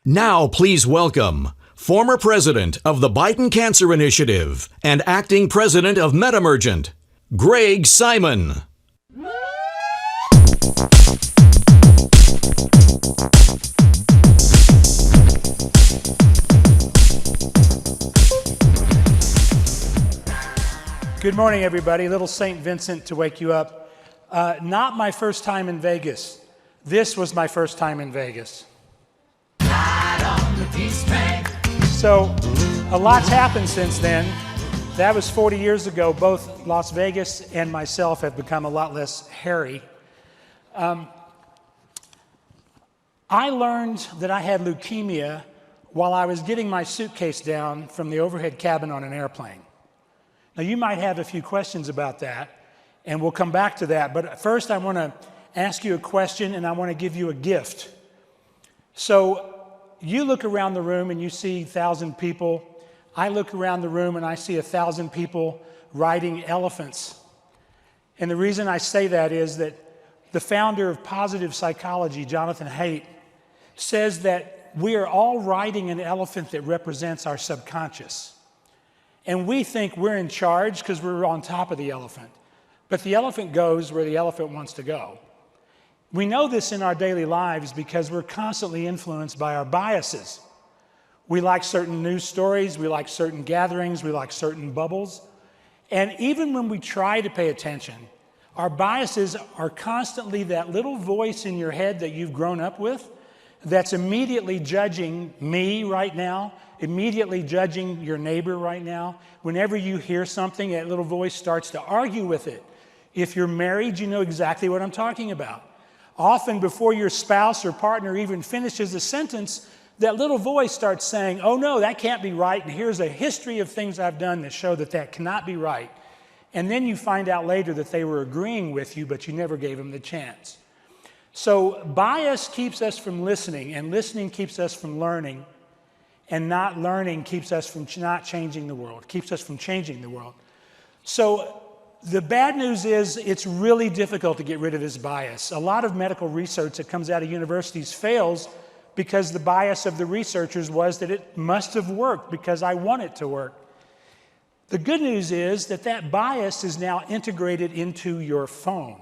Now please welcome former president of the Biden Cancer Initiative and acting president of MediMergent, Greg Simon. Good morning, everybody. Little St. Vincent to wake you up. Not my first time in Vegas. This was my first time in Vegas. So a lot's happened since then. That was 40 years ago. Both Las Vegas and myself have become a lot less hairy. I learned that I had leukemia while I was getting my suitcase down from the overhead cabin on an airplane. Now, you might have a few questions about that, and we'll come back to that. But first, I want to ask you a question, and I want to give you a gift. So you look around the room, and you see 1,000 people. I look around the room, and I see 1,000 people riding elephants. And the reason I say that is that the founder of positive psychology, Jonathan Haidt, says that we are all riding an elephant that represents our subconscious. And we think we're in charge because we're on top of the elephant. But the elephant goes where the elephant wants to go. We know this in our daily lives because we're constantly influenced by our biases. We like certain news stories, we like certain gatherings, we like certain bubbles. And even when we try to pay attention, our biases are constantly that little voice in your head that you've grown up with that's immediately judging me right now, immediately judging your neighbor right now. Whenever you hear something, that little voice starts to argue with it. If you're married, you know exactly what I'm talking about. Often before your spouse or partner even finishes a sentence, that little voice starts saying, oh no, that can't be right, and here's a history of things I've done that show that that cannot be right. And then you find out later that they were agreeing with you, but you never gave them the chance. So bias keeps us from listening, and listening keeps us from learning, and not learning keeps us from not changing the world, keeps us from changing the world. So the bad news is it's really difficult to get rid of this bias. A lot of medical research that comes out of universities fails because the bias of the researchers was that it must have worked because I want it to work. The good news is that that bias is now integrated into your phone.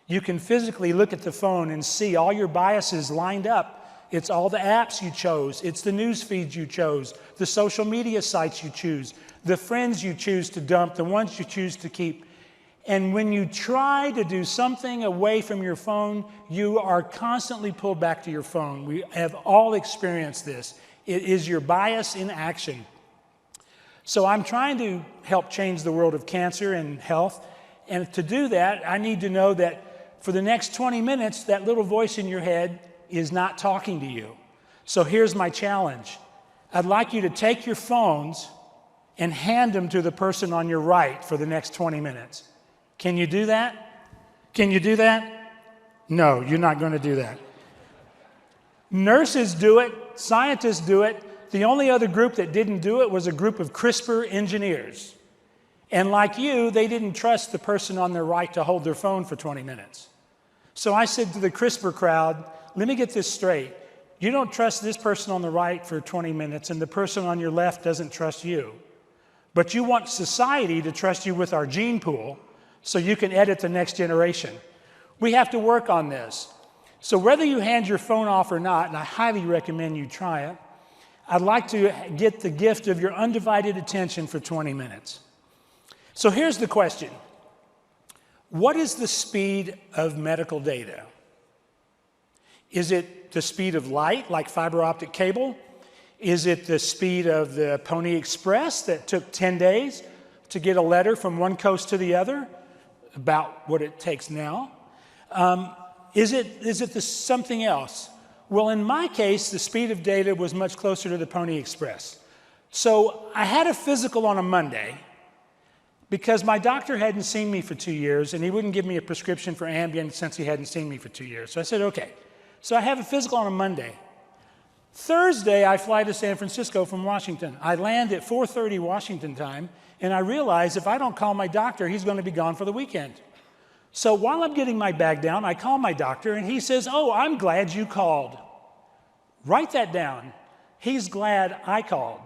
You can physically look at the phone and see all your biases lined up. It's all the apps you chose. It's the news feeds you chose, the social media sites you choose, the friends you choose to dump, the ones you choose to keep. And when you try to do something away from your phone, you are constantly pulled back to your phone. We have all experienced this. It is your bias in action. So I'm trying to help change the world of cancer and health. And to do that, I need to know that for the next 20 minutes, that little voice in your head is not talking to you. So here's my challenge. I'd like you to take your phones and hand them to the person on your right for the next 20 minutes. Can you do that? Can you do that? No, you're not going to do that. Nurses do it. Scientists do it. The only other group that didn't do it was a group of CRISPR engineers. And like you, they didn't trust the person on their right to hold their phone for 20 minutes. So I said to the CRISPR crowd, let me get this straight. You don't trust this person on the right for 20 minutes, and the person on your left doesn't trust you. But you want society to trust you with our gene pool so you can edit the next generation. We have to work on this. So whether you hand your phone off or not, and I highly recommend you try it, I'd like to get the gift of your undivided attention for 20 minutes. So here's the question. What is the speed of medical data? Is it the speed of light, like fiber optic cable? Is it the speed of the Pony Express that took 10 days to get a letter from one coast to the other? About what it takes now? Is it something else? Well, in my case, the speed of data was much closer to the Pony Express. So I had a physical on a Monday because my doctor hadn't seen me for 2 years and he wouldn't give me a prescription for Ambien since he hadn't seen me for 2 years. So I said, okay. So I have a physical on a Monday. Thursday, I fly to San Francisco from Washington. I land at 4:30 Washington time, and I realize if I don't call my doctor, he's going to be gone for the weekend. So while I'm getting my bag down, I call my doctor, and he says, oh, I'm glad you called. Write that down. He's glad I called.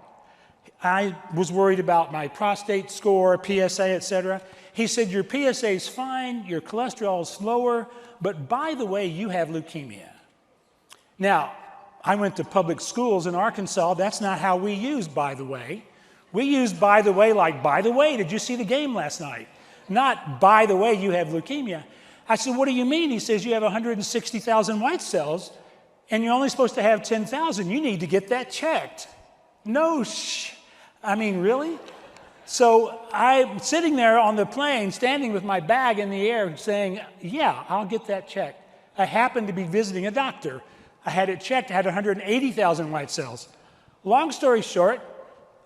I was worried about my prostate score, PSA, etc. He said, your PSA is fine, your cholesterol is lower, but by the way, you have leukemia. Now, I went to public schools in Arkansas. That's not how we use by the way. We use by the way like, by the way, did you see the game last night? Not, by the way, you have leukemia. I said, what do you mean? He says, you have 160,000 white cells, and you're only supposed to have 10,000. You need to get that checked. No, I mean, really? So I'm sitting there on the plane, standing with my bag in the air, saying, yeah, I'll get that checked. I happened to be visiting a doctor. I had it checked. I had 180,000 white cells. Long story short,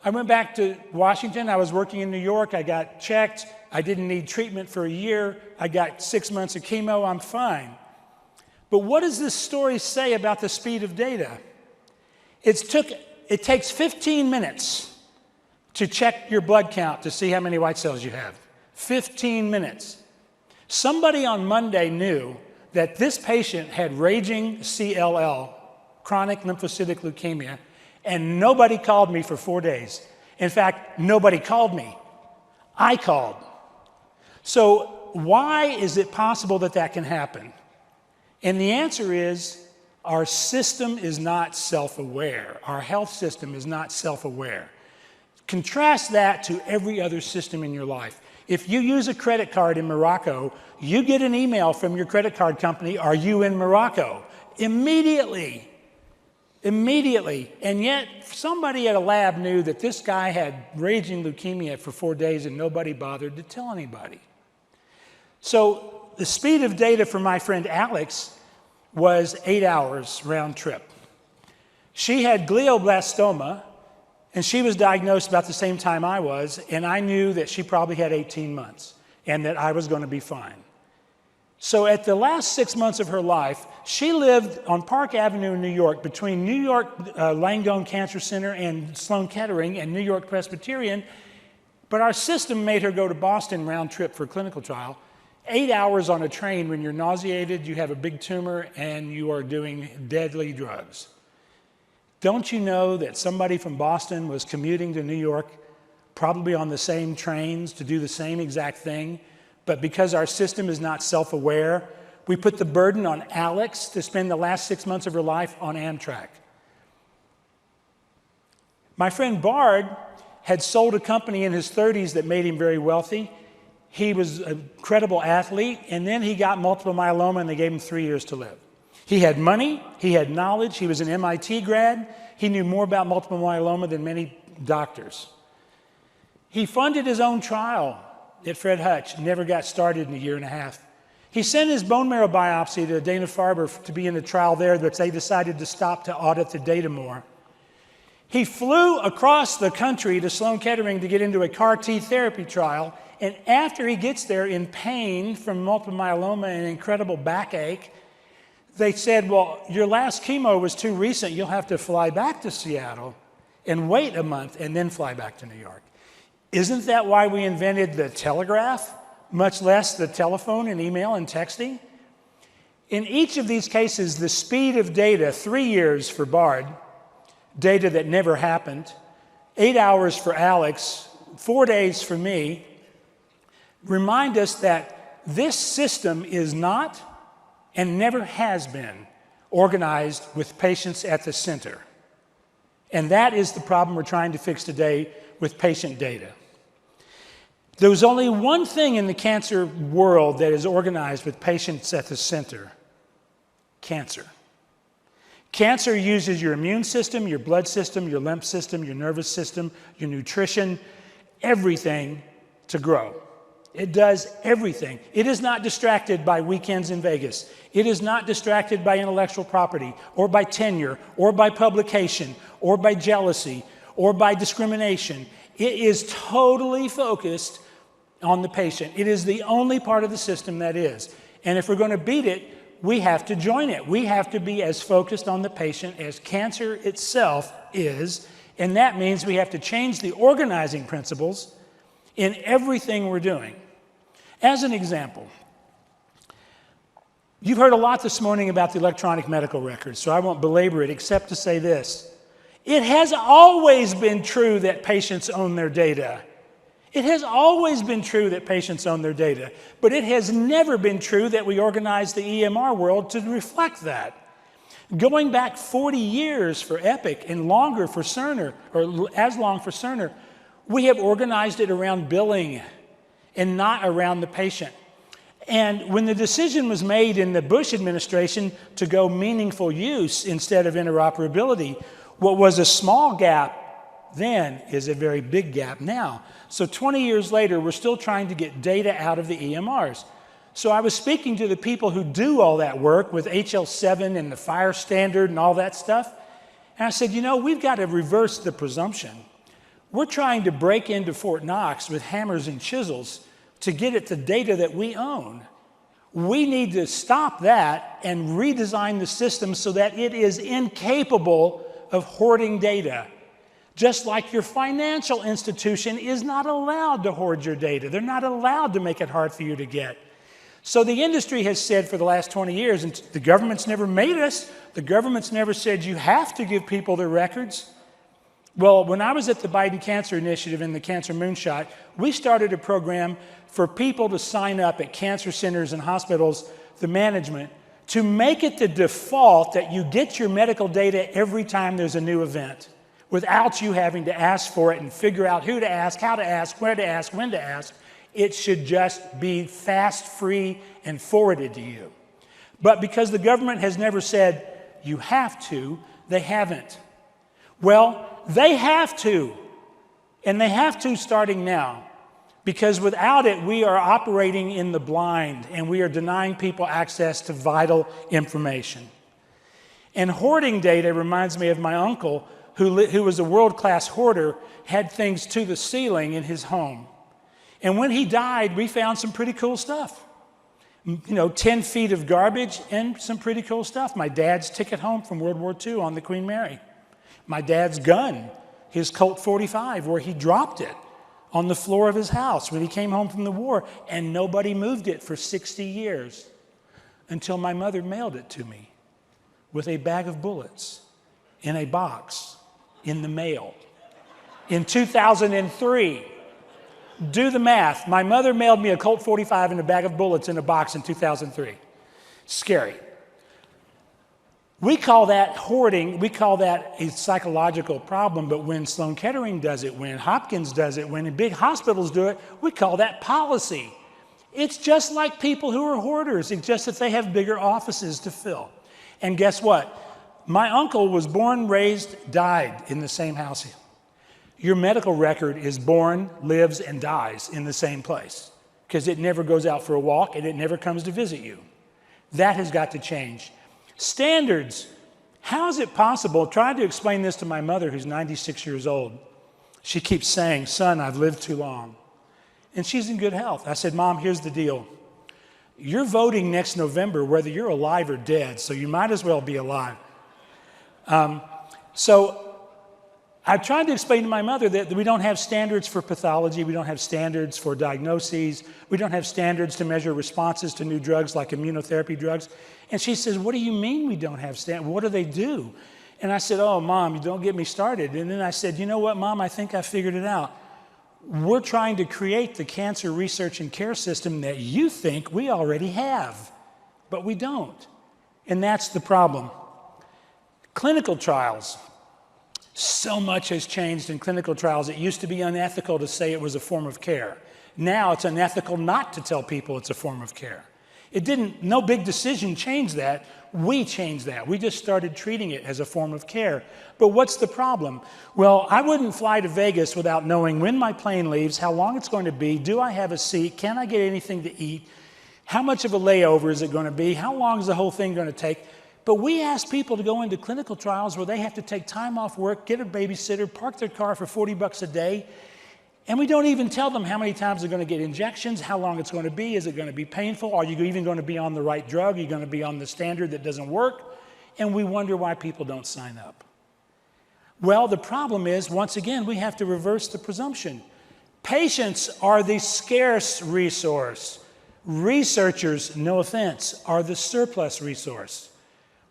I went back to Washington. I was working in New York. I got checked. I didn't need treatment for a year. I got 6 months of chemo. I'm fine. But what does this story say about the speed of data? It takes 15 minutes to check your blood count to see how many white cells you have. 15 minutes. Somebody on Monday knew that this patient had raging CLL, chronic lymphocytic leukemia, and nobody called me for 4 days. In fact, nobody called me. I called. So why is it possible that that can happen? And the answer is our system is not self-aware. Our health system is not self-aware. Contrast that to every other system in your life. If you use a credit card in Morocco, you get an email from your credit card company, are you in Morocco? Immediately. Immediately. And yet somebody at a lab knew that this guy had raging leukemia for 4 days and nobody bothered to tell anybody. So the speed of data for my friend Alex was 8 hours round trip. She had glioblastoma, and she was diagnosed about the same time I was, and I knew that she probably had 18 months and that I was going to be fine. So at the last 6 months of her life, she lived on Park Avenue in New York between New York Langone Cancer Center and Sloan Kettering and New York Presbyterian, but our system made her go to Boston round trip for a clinical trial. 8 hours on a train when you're nauseated, you have a big tumor, and you are doing deadly drugs. Don't you know that somebody from Boston was commuting to New York, probably on the same trains to do the same exact thing, but because our system is not self-aware, we put the burden on Alex to spend the last 6 months of her life on Amtrak. My friend Bard had sold a company in his 30s that made him very wealthy. He was a credible athlete, and then he got multiple myeloma, and they gave him 3 years to live. He had money, he had knowledge, he was an MIT grad, he knew more about multiple myeloma than many doctors. He funded his own trial at Fred Hutch, never got started in a year and a half. He sent his bone marrow biopsy to Dana-Farber to be in the trial there, but they decided to stop to audit the data more. He flew across the country to Sloan Kettering to get into a CAR T therapy trial, and after he gets there in pain from multiple myeloma and incredible backache, they said, well, your last chemo was too recent. You'll have to fly back to Seattle and wait a month and then fly back to New York. Isn't that why we invented the telegraph, much less the telephone and email and texting? In each of these cases, the speed of data, 3 years for Bard, data that never happened, 8 hours for Alex, 4 days for me, remind us that this system is not and never has been organized with patients at the center. And that is the problem we're trying to fix today with patient data. There's only one thing in the cancer world that is organized with patients at the center: cancer. Cancer uses your immune system, your blood system, your lymph system, your nervous system, your nutrition, everything to grow. It does everything. It is not distracted by weekends in Vegas. It is not distracted by intellectual property or by tenure or by publication or by jealousy or by discrimination. It is totally focused on the patient. It is the only part of the system that is. And if we're going to beat it, we have to join it. We have to be as focused on the patient as cancer itself is, and that means we have to change the organizing principles in everything we're doing. As an example, You've heard a lot this morning about the electronic medical records, so I won't belabor it except to say this. It has always been true that patients own their data. It has always been true that patients own their data, but it has never been true that we organize the EMR world to reflect that. Going back 40 years for Epic and longer for Cerner, or as long for Cerner, we have organized it around billing and not around the patient. And when the decision was made in the Bush administration to go meaningful use instead of interoperability, what was a small gap then is a very big gap now. So 20 years later, we're still trying to get data out of the EMRs. So I was speaking to the people who do all that work with HL7 and the fire standard and all that stuff. And I said, you know, we've got to reverse the presumption. We're trying to break into Fort Knox with hammers and chisels to get at the data that we own. We need to stop that and redesign the system so that it is incapable of hoarding data. Just like your financial institution is not allowed to hoard your data. They're not allowed to make it hard for you to get. So the industry has said for the last 20 years, and the government's never made us, the government's never said you have to give people their records. Well, when I was at the Biden Cancer Initiative in the Cancer Moonshot, we started a program for people to sign up at cancer centers and hospitals, the management, to make it the default that you get your medical data every time there's a new event, without you having to ask for it and figure out who to ask, how to ask, where to ask, when to ask. It should just be fast, free, and forwarded to you. But because the government has never said, you have to, they haven't. Well, they have to, and they have to starting now, because without it, we are operating in the blind, and we are denying people access to vital information. And hoarding data reminds me of my uncle, who was a world-class hoarder, had things to the ceiling in his home. And when he died, we found some pretty cool stuff. 10 feet of garbage and some pretty cool stuff. My dad's ticket home from World War II on the Queen Mary. My dad's gun, his Colt 45, where he dropped it on the floor of his house when he came home from the war, and nobody moved it for 60 years until my mother mailed it to me with a bag of bullets in a box in the mail in 2003. Do the math. My mother mailed me a Colt 45 and a bag of bullets in a box in 2003. Scary. We call that hoarding. We call that a psychological problem, but when Sloan Kettering does it, when Hopkins does it, when big hospitals do it, we call that policy. It's just like people who are hoarders. It's just that they have bigger offices to fill. And guess what? My uncle was born, raised, died in the same house. Your medical record is born, lives, and dies in the same place because it never goes out for a walk and it never comes to visit you. That has got to change. Standards. How is it possible? I tried to explain this to my mother, who's 96 years old. She keeps saying, son, I've lived too long. And she's in good health. I said, Mom, here's the deal. You're voting next November whether you're alive or dead, so you might as well be alive. So I tried to explain to my mother that we don't have standards for pathology, we don't have standards for diagnoses, we don't have standards to measure responses to new drugs like immunotherapy drugs. And she says, what do you mean we don't have standards? What do they do? And I said, oh, Mom, you don't get me started. And then I said, you know what, Mom, I think I figured it out. We're trying to create the cancer research and care system that you think we already have, but we don't. And that's the problem. Clinical trials. So much has changed in clinical trials. It used to be unethical to say it was a form of care. Now it's unethical not to tell people it's a form of care. No big decision changed that. We changed that. We just started treating it as a form of care. But what's the problem? Well, I wouldn't fly to Vegas without knowing when my plane leaves, how long it's going to be, do I have a seat, can I get anything to eat, how much of a layover is it going to be, how long is the whole thing going to take? But we ask people to go into clinical trials where they have to take time off work, get a babysitter, park their car for $40 a day, and we don't even tell them how many times they're going to get injections, how long it's going to be, is it going to be painful, are you even going to be on the right drug, are you going to be on the standard that doesn't work, and we wonder why people don't sign up. Well, the problem is, once again, we have to reverse the presumption. Patients are the scarce resource. Researchers, no offense, are the surplus resource.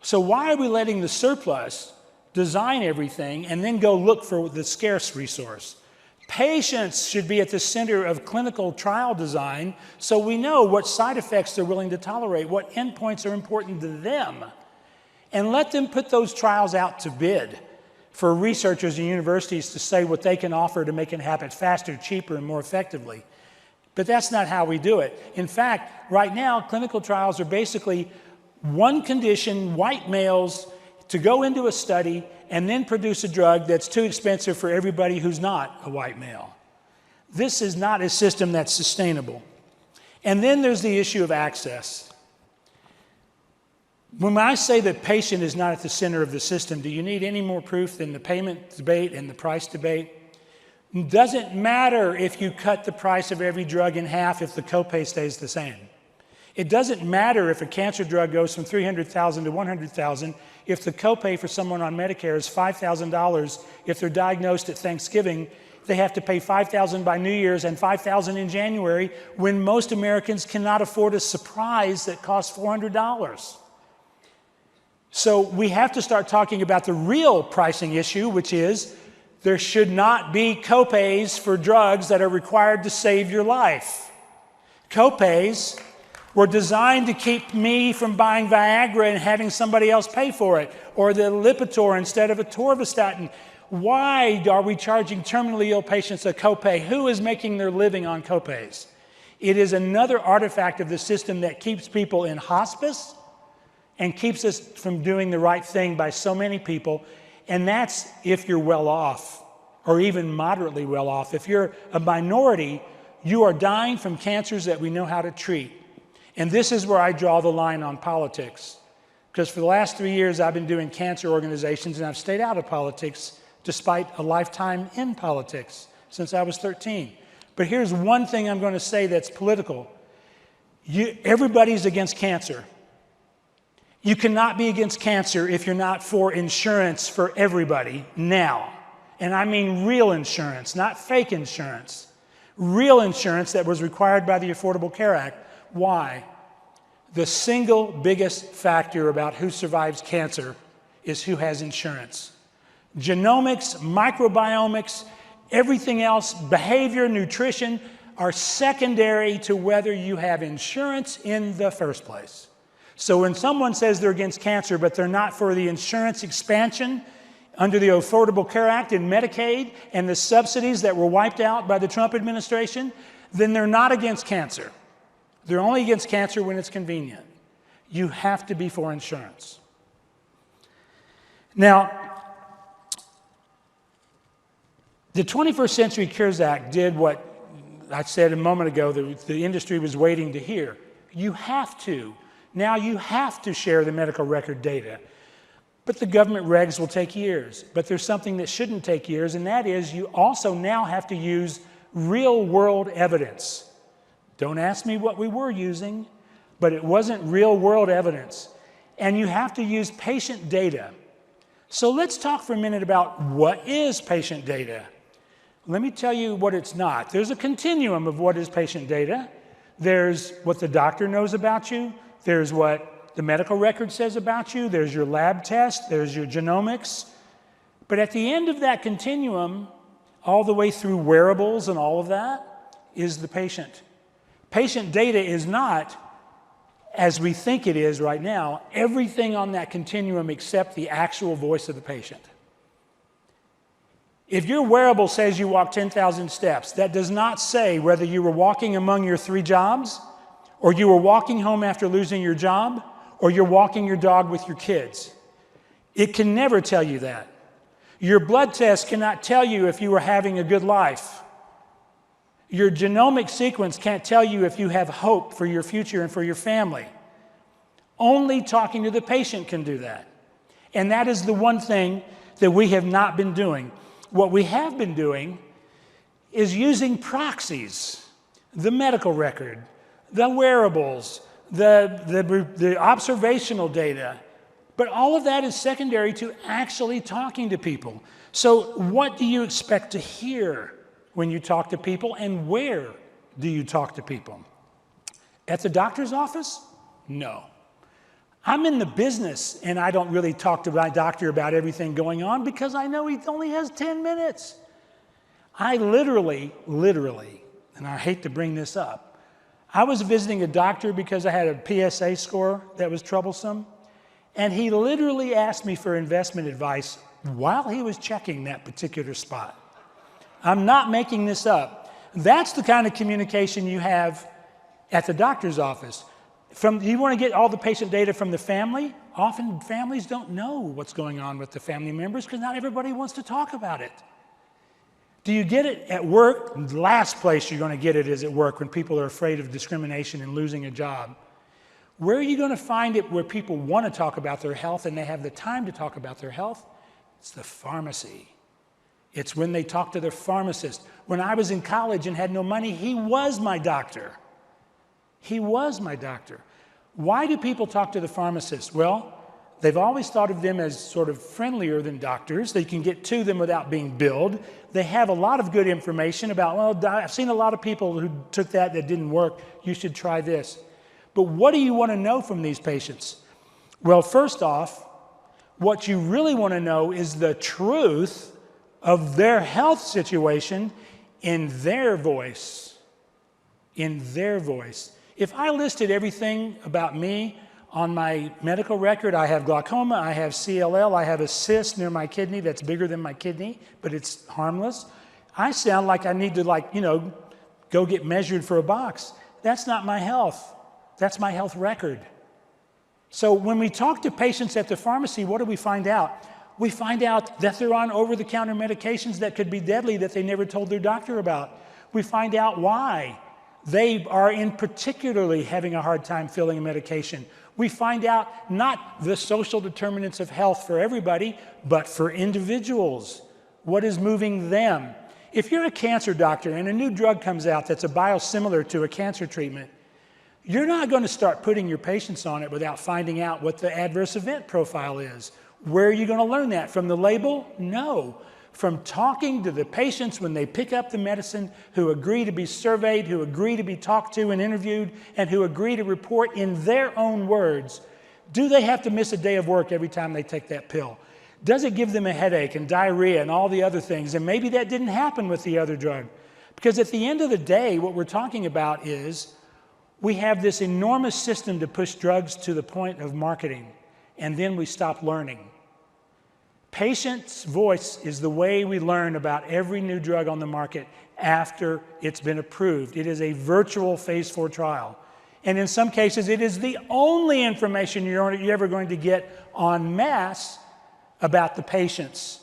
So why are we letting the surplus design everything and then go look for the scarce resource? Patients should be at the center of clinical trial design so we know what side effects they're willing to tolerate, what endpoints are important to them, and let them put those trials out to bid for researchers and universities to say what they can offer to make it happen faster, cheaper, and more effectively. But that's not how we do it. In fact, right now, clinical trials are basically one condition, white males, to go into a study and then produce a drug that's too expensive for everybody who's not a white male. This is not a system that's sustainable. And then there's the issue of access. When I say that patient is not at the center of the system, do you need any more proof than the payment debate and the price debate? It doesn't matter if you cut the price of every drug in half if the copay stays the same. It doesn't matter if a cancer drug goes from $300,000 to $100,000 if the copay for someone on Medicare is $5,000. If they're diagnosed at Thanksgiving, they have to pay $5,000 by New Year's and $5,000 in January when most Americans cannot afford a surprise that costs $400. So we have to start talking about the real pricing issue, which is there should not be copays for drugs that are required to save your life. Copays were designed to keep me from buying Viagra and having somebody else pay for it, or the Lipitor instead of a Torvastatin. Why are we charging terminally ill patients a copay? Who is making their living on copays? It is another artifact of the system that keeps people in hospice and keeps us from doing the right thing by so many people. And that's if you're well off, or even moderately well off. If you're a minority, you are dying from cancers that we know how to treat. And this is where I draw the line on politics. Because for the last 3 years, I've been doing cancer organizations, and I've stayed out of politics despite a lifetime in politics since I was 13. But here's one thing I'm going to say that's political. Everybody's against cancer. You cannot be against cancer if you're not for insurance for everybody now. And I mean real insurance, not fake insurance. Real insurance that was required by the Affordable Care Act. Why? The single biggest factor about who survives cancer is who has insurance. Genomics, microbiomics, everything else, behavior, nutrition, are secondary to whether you have insurance in the first place. So when someone says they're against cancer, but they're not for the insurance expansion under the Affordable Care Act and Medicaid and the subsidies that were wiped out by the Trump administration, then they're not against cancer. They're only against cancer when it's convenient. You have to be for insurance. Now, the 21st Century Cures Act did what I said a moment ago the industry was waiting to hear. You have to. Now you have to share the medical record data. But the government regs will take years. But there's something that shouldn't take years, and that is you also now have to use real-world evidence. Don't ask me what we were using, but it wasn't real-world evidence. And you have to use patient data. So let's talk for a minute about what is patient data. Let me tell you what it's not. There's a continuum of what is patient data. There's what the doctor knows about you. There's what the medical record says about you. There's your lab test. There's your genomics. But at the end of that continuum, all the way through wearables and all of that, is the patient. Patient data is not, as we think it is right now, everything on that continuum except the actual voice of the patient. If your wearable says you walk 10,000 steps, that does not say whether you were walking among your 3 jobs, or you were walking home after losing your job, or you're walking your dog with your kids. It can never tell you that. Your blood test cannot tell you if you were having a good life. Your genomic sequence can't tell you if you have hope for your future and for your family. Only talking to the patient can do that. And that is the one thing that we have not been doing. What we have been doing is using proxies, the medical record, the wearables, the observational data. But all of that is secondary to actually talking to people. So what do you expect to hear when you talk to people, and where do you talk to people? At the doctor's office? No. I'm in the business, and I don't really talk to my doctor about everything going on because I know he only has 10 minutes. I literally, and I hate to bring this up, I was visiting a doctor because I had a PSA score that was troublesome, and he literally asked me for investment advice while he was checking that particular spot. I'm not making this up. That's the kind of communication you have at the doctor's office. You want to get all the patient data from the family? Often families don't know what's going on with the family members because not everybody wants to talk about it. Do you get it at work? The last place you're going to get it is at work when people are afraid of discrimination and losing a job. Where are you going to find it where people want to talk about their health and they have the time to talk about their health? It's the pharmacy. It's when they talk to their pharmacist. When I was in college and had no money, he was my doctor. He was my doctor. Why do people talk to the pharmacist? Well, they've always thought of them as sort of friendlier than doctors. They can get to them without being billed. They have a lot of good information about, well, I've seen a lot of people who took that didn't work. You should try this. But what do you want to know from these patients? Well, first off, what you really want to know is the truth of their health situation in their voice. In their voice. If I listed everything about me on my medical record, I have glaucoma, I have CLL, I have a cyst near my kidney that's bigger than my kidney, but it's harmless. I sound like I need to go get measured for a box. That's not my health. That's my health record. So when we talk to patients at the pharmacy, what do we find out? We find out that they're on over-the-counter medications that could be deadly that they never told their doctor about. We find out why they are in particularly having a hard time filling a medication. We find out not the social determinants of health for everybody, but for individuals. What is moving them? If you're a cancer doctor and a new drug comes out that's a biosimilar to a cancer treatment, you're not going to start putting your patients on it without finding out what the adverse event profile is. Where are you going to learn that? From the label? No. From talking to the patients when they pick up the medicine, who agree to be surveyed, who agree to be talked to and interviewed, and who agree to report in their own words. Do they have to miss a day of work every time they take that pill? Does it give them a headache and diarrhea and all the other things? And maybe that didn't happen with the other drug. Because at the end of the day, what we're talking about is we have this enormous system to push drugs to the point of marketing, and then we stop learning. Patient's voice is the way we learn about every new drug on the market after it's been approved. It is a virtual phase 4 trial. And in some cases, it is the only information you're ever going to get en masse about the patients.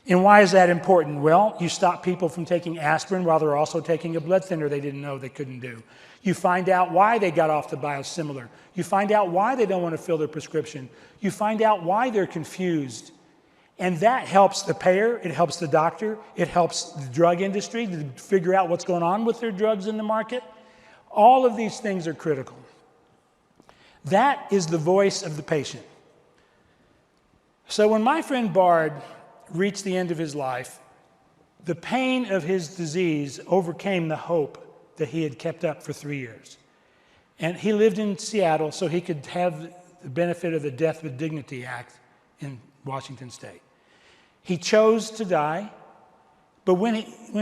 And why is that important? Well, you stop people from taking aspirin while they're also taking a blood thinner they didn't know they couldn't do. You find out why they got off the biosimilar. You find out why they don't want to fill their prescription. You find out why they're confused. And that helps the payer, it helps the doctor, it helps the drug industry to figure out what's going on with their drugs in the market. All of these things are critical. That is the voice of the patient. So when my friend Bard reached the end of his life, the pain of his disease overcame the hope that he had kept up for 3 years. And he lived in Seattle so he could have the benefit of the Death with Dignity Act in Washington State. He chose to die, but when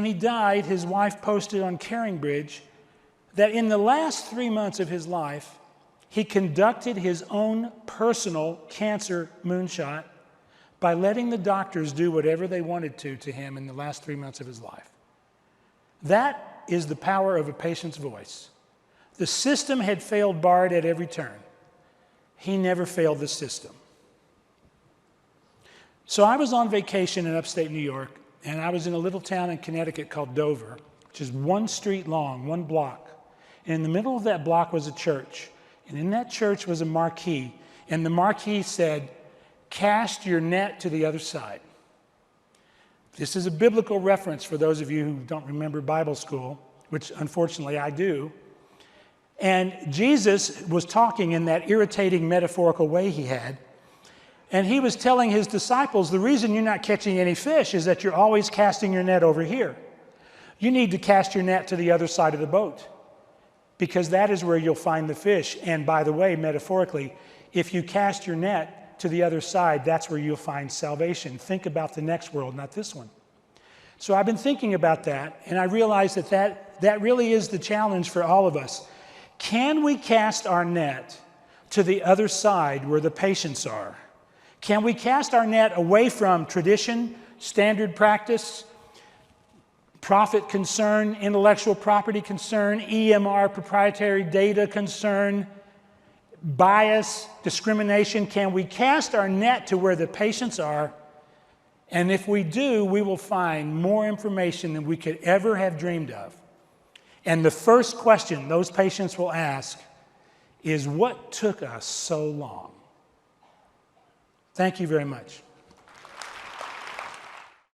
he died, his wife posted on Caring Bridge that in the last 3 months of his life, he conducted his own personal cancer moonshot by letting the doctors do whatever they wanted to him in the last 3 months of his life. That is the power of a patient's voice. The system had failed Bard at every turn. He never failed the system. So I was on vacation in upstate New York, and I was in a little town in Connecticut called Dover, which is 1 street long, 1 block. And in the middle of that block was a church. And in that church was a marquee. And the marquee said, "Cast your net to the other side." This is a biblical reference for those of you who don't remember Bible school, which unfortunately I do. And Jesus was talking in that irritating metaphorical way he had. And he was telling his disciples, the reason you're not catching any fish is that you're always casting your net over here. You need to cast your net to the other side of the boat. because that is where you'll find the fish. And by the way, metaphorically, if you cast your net to the other side, that's where you'll find salvation. Think about the next world, not this one. So I've been thinking about that, and I realized that really is the challenge for all of us. Can we cast our net to the other side where the patients are? Can we cast our net away from tradition, standard practice, profit concern, intellectual property concern, EMR, proprietary data concern, bias, discrimination? Can we cast our net to where the patients are? And if we do, we will find more information than we could ever have dreamed of. And the first question those patients will ask is, what took us so long? Thank you very much.